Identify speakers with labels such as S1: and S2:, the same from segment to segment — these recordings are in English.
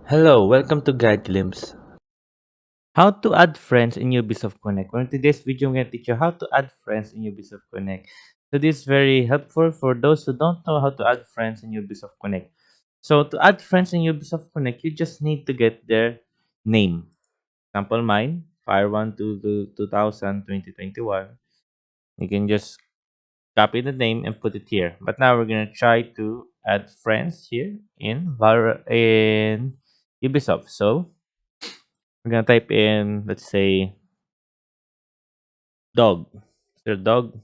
S1: Hello, welcome to Guide Glimpse. How to add friends in Ubisoft Connect. Well, in today's video, I'm going to teach you how to add friends in Ubisoft Connect. So this is very helpful for those who don't know how to add friends in Ubisoft Connect. So to add friends in Ubisoft Connect, you just need to get their name. Example mine, Fire1 to 2000 2021. You can just copy the name and put it here. But now we're gonna try to add friends here in Ubisoft. So we're gonna type in, let's say, dog. Is there a dog?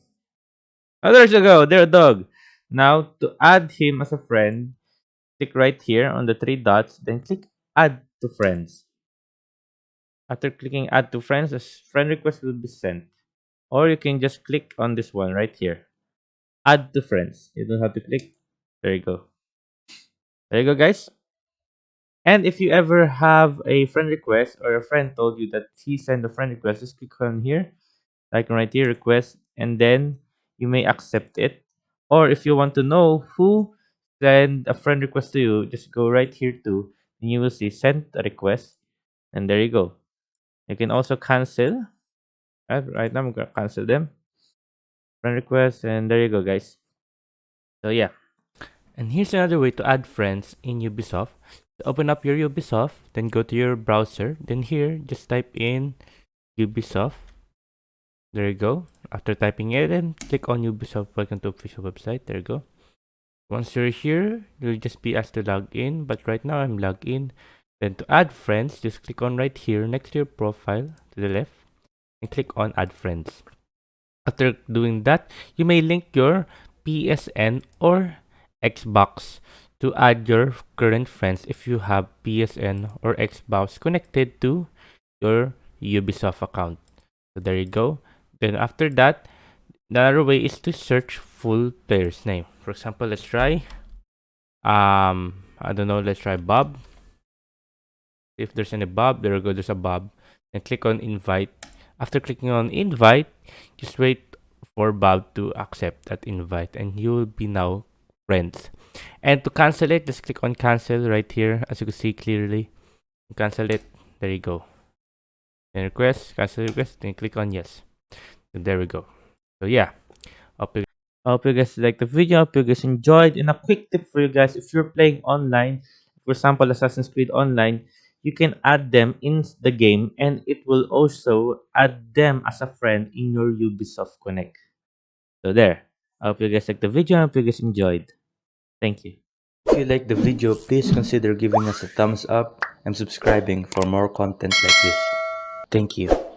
S1: Oh, there's a go. There a dog. Now to add him as a friend, click right here on the three dots, then click add to friends. After clicking add to friends, a friend request will be sent. Or you can just click on this one right here. Add to friends. You don't have to click. There you go. There you go, guys. And if you ever have a friend request or a friend told you that he sent a friend request, just click on here, like right here, request, and then you may accept it. Or if you want to know who sent a friend request to you, just go right here too, and you will see send a request, and there you go. You can also cancel. Right now, I'm gonna cancel them. Friend request, and there you go, guys. So yeah. And here's another way to add friends in Ubisoft. Open up your Ubisoft, then go to your browser. Then here, just type in Ubisoft. There you go. After typing it in, click on Ubisoft Welcome to official website. There you go. Once you're here, you'll just be asked to log in. But right now, I'm logged in. Then to add friends, just click on right here next to your profile to the left and click on add friends. After doing that, you may link your PSN or Xbox to add your current friends if you have PSN or Xbox connected to your Ubisoft account. So there you go. Then after that, the other way is to search full player's name. For example, let's try I don't know, let's try Bob. If there's any Bob, there you go, there's a Bob. And click on invite. After clicking on invite, just wait for Bob to accept that invite and you will be now friends. And to cancel it, just click on cancel right here, as you can see clearly. Cancel it. There you go. Then request, cancel request, then click on yes. And there we go. So yeah. Hope you, hope you guys like the video. Hope you guys enjoyed. And a quick tip for you guys: if you're playing online, for example, Assassin's Creed Online, you can add them in the game, and it will also add them as a friend in your Ubisoft Connect. So there. I hope you guys like the video. I hope you guys enjoyed. Thank you. If you like the video, please consider giving us a thumbs up and subscribing for more content like this. Thank you.